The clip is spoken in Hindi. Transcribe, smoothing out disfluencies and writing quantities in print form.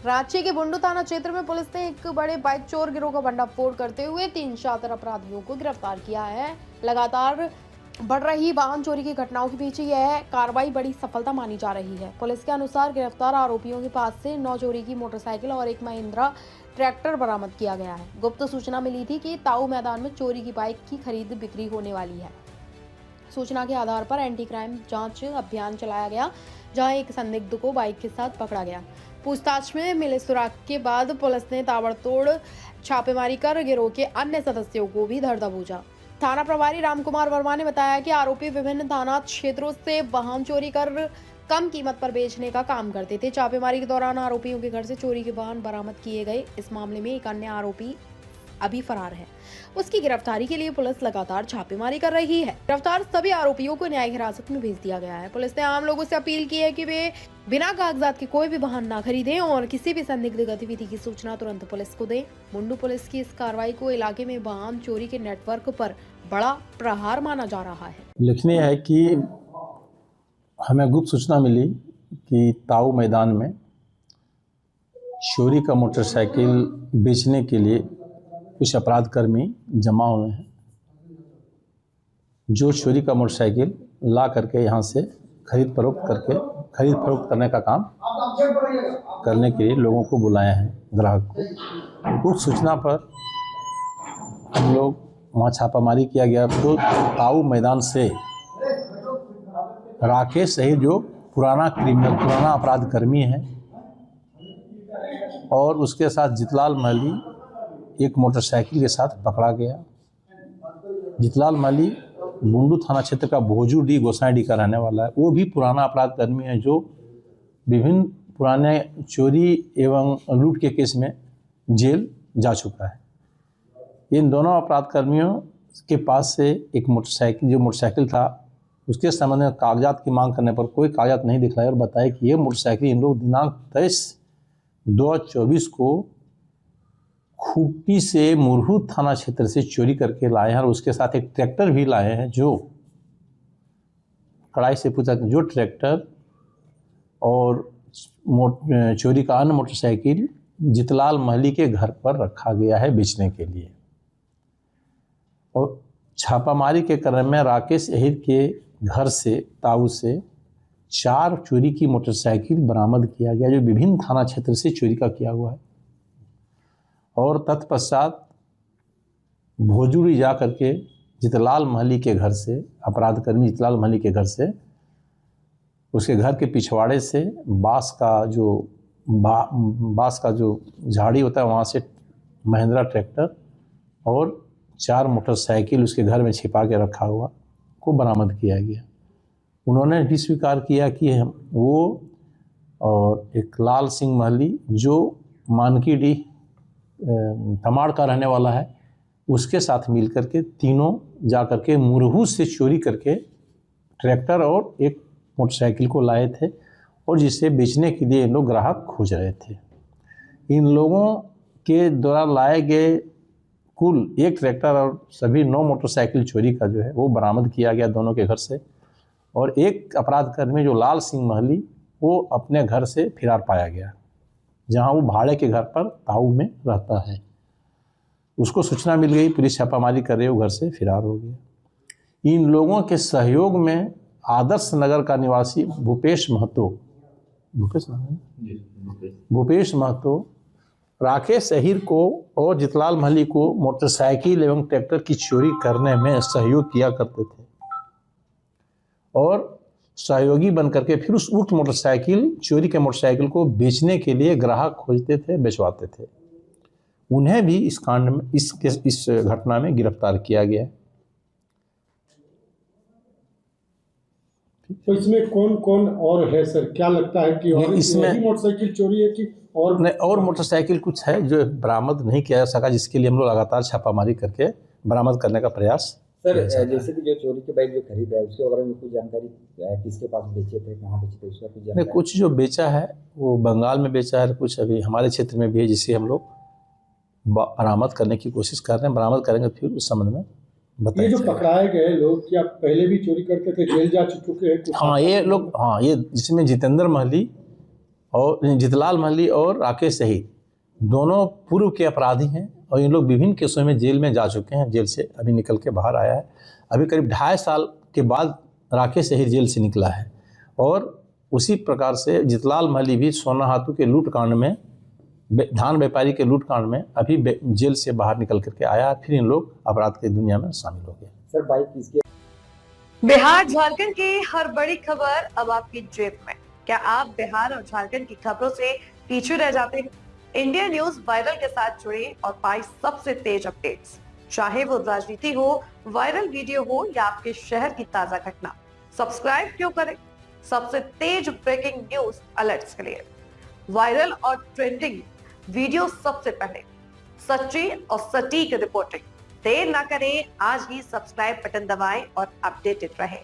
रांची के बुंडू थाना क्षेत्र में पुलिस ने एक बड़े बाइक चोर गिरोह का भंडाफोड़ करते हुए 3 शातिर अपराधियों को गिरफ्तार किया है। लगातार बढ़ रही वाहन चोरी की घटनाओं के बीच यह कार्रवाई बड़ी सफलता मानी जा रही है। पुलिस के अनुसार गिरफ्तार आरोपियों के पास से 9 चोरी की मोटरसाइकिल और एक महिंद्रा ट्रैक्टर बरामद किया गया है। गुप्त सूचना मिली थी कि ताऊ मैदान में चोरी की बाइक की खरीद बिक्री होने वाली है। सूचना के आधार पर एंटी क्राइम जांच अभियान चलाया गया, जहां एक संदिग्ध को बाइक के साथ पकड़ा गया। पूछताछ में मिले सुराग के बाद पुलिस ने ताबड़तोड़ छापेमारी कर गिरोह के अन्य सदस्यों को भी धर दबोचा। थाना प्रभारी रामकुमार वर्मा ने बताया कि आरोपी विभिन्न थाना क्षेत्रों से वाहन चोरी कर कम कीमत पर बेचने का काम करते थे। छापेमारी के दौरान आरोपियों के घर से चोरी के वाहन बरामद किए गए। इस मामले में एक अन्य आरोपी अभी फरार है। उसकी गिरफ्तारी के लिए पुलिस लगातार छापेमारी कर रही है। गिरफ्तार सभी आरोपियों को न्यायिक हिरासत में भेज दिया गया है। पुलिस ने आम लोगों से अपील की है कि वे बिना कागजात के कोई भी वाहन न खरीदें और किसी भी संदिग्ध गतिविधि की सूचना तुरंत पुलिस को दें। बुंडू पुलिस की इस कार्रवाई को इलाके में वाहन चोरी के नेटवर्क पर बड़ा प्रहार माना जा रहा है। लिखने है कि हमें गुप्त सूचना मिली कि ताऊ मैदान में चोरी का मोटरसाइकिल बेचने के लिए कुछ अपराधकर्मी जमा हुए हैं, जो चोरी का मोटरसाइकिल ला करके यहाँ से खरीद फरोख्त करने का काम करने के लिए लोगों को बुलाए हैं, ग्राहक को। उस सूचना पर हम लोग वहाँ छापामारी किया गया तो ताऊ मैदान से राकेश सहित जो पुराना अपराधकर्मी है और उसके साथ जितलाल महली एक मोटरसाइकिल के साथ पकड़ा गया। जितलाल महली बुंडू थाना क्षेत्र का भोजूडी गोसाईडी का रहने वाला है। वो भी पुराना अपराधकर्मी है जो विभिन्न पुराने चोरी एवं लूट के केस में जेल जा चुका है। इन दोनों अपराधकर्मियों के पास से एक मोटरसाइकिल था, उसके संबंध में कागजात की मांग करने पर कोई कागजात नहीं दिखलाए और बताया कि ये मोटरसाइकिल इन लोग दिनांक 23/2/24 को खूंटी से मुरहू थाना क्षेत्र से चोरी करके लाए हैं और उसके साथ एक ट्रैक्टर भी लाए हैं। जो कड़ाई से पूछा जो ट्रैक्टर और चोरी का अन्य मोटरसाइकिल जितलाल महली के घर पर रखा गया है बेचने के लिए। और छापामारी के क्रम में राकेश अहिर के घर से ताऊ से 4 चोरी की मोटरसाइकिल बरामद किया गया, जो विभिन्न थाना क्षेत्र से चोरी का किया हुआ है। और तत्पश्चात भोजूरी जा करके जितलाल महली के घर से, अपराधकर्मी जितलाल महली के घर से, उसके घर के पिछवाड़े से बांस का जो झाड़ी होता है वहाँ से महिंद्रा ट्रैक्टर और 4 मोटरसाइकिल उसके घर में छिपा के रखा हुआ को बरामद किया गया। उन्होंने भी स्वीकार किया कि वो और एक लाल सिंह महली जो मानकीडीह तमाड़ का रहने वाला है, उसके साथ मिल करके तीनों जा करके मुरहू से चोरी करके ट्रैक्टर और एक मोटरसाइकिल को लाए थे और जिसे बेचने के लिए इन लोग ग्राहक खोज रहे थे। इन लोगों के द्वारा लाए गए कुल एक ट्रैक्टर और सभी 9 मोटरसाइकिल चोरी का जो है वो बरामद किया गया दोनों के घर से। और एक अपराधकर्मी जो लाल सिंह महली वो अपने घर से फिरार पाया गया, जहां वो भाड़े के घर पर ताऊ में रहता है। उसको सूचना मिल गई, पुलिस छापामारी कर रही है, वो घर से फिरार हो गया। इन लोगों के सहयोग में आदर्श नगर का निवासी भूपेश महतो राकेश अहिर को और जितलाल महली को मोटरसाइकिल एवं ट्रैक्टर की चोरी करने में सहयोग किया करते थे और सहयोगी बन करके फिर उस चोरी के मोटरसाइकिल को बेचने के लिए ग्राहक खोजते थे, बेचवाते थे। उन्हें भी इस कांड में इस घटना में गिरफ्तार किया गया। तो इसमें कौन कौन और है सर, क्या लगता है कि और इसमें मोटरसाइकिल चोरी है कि और मोटरसाइकिल कुछ है जो बरामद नहीं किया जा सका, जिसके लिए हम लोग लगातार छापामारी करके बरामद करने का प्रयास। सर जैसे कि जो चोरी के बाइक जो खरीदा है उसके बारे में कुछ जानकारी है, किसके पास बेचे थे, कहाँ बेचे थे, उसका कुछ जानकारी? कुछ जो बेचा है वो बंगाल में बेचा है, कुछ अभी हमारे क्षेत्र में भी है, जिसे हम लोग बरामद करने की कोशिश कर रहे हैं। बरामद करेंगे फिर उस संबंध में बताएं। ये जो पकड़ाए गए लोग क्या पहले भी चोरी करते थे, जेल जा चुके हैं? हाँ, ये लोग, हाँ, ये जिसमें जितेंद्र महली और जितलाल महली और राकेश सहित दोनों पूर्व के अपराधी हैं और इन लोग विभिन्न केसों में जेल में जा चुके हैं। जेल से अभी निकल के बाहर आया है। अभी करीब 2.5 साल के बाद राकेश सहित जेल से निकला है। और उसी प्रकार से जितलाल महली भी सोना हाथू के लूट कांड में, धान व्यापारी के लूट कांड में अभी जेल से बाहर निकल करके आया। फिर इन लोग अपराध की दुनिया में शामिल हो गए। सर बाइक किसके? बिहार झारखंड की हर बड़ी खबर अब आपकी जेब में। क्या आप बिहार और झारखंड की खबरों से पीछे रह जाते हैं? इंडिया न्यूज वायरल के साथ जुड़े और पाए सबसे तेज अपडेट्स, चाहे वो राजनीति हो, वायरल वीडियो हो या आपके शहर की ताजा घटना। सब्सक्राइब क्यों करें? सबसे तेज ब्रेकिंग न्यूज अलर्ट्स के लिए, वायरल और ट्रेंडिंग वीडियो सबसे पहले, सच्ची और सटीक रिपोर्टिंग। देर ना करें, आज ही सब्सक्राइब बटन दबाएं और अपडेटेड रहें।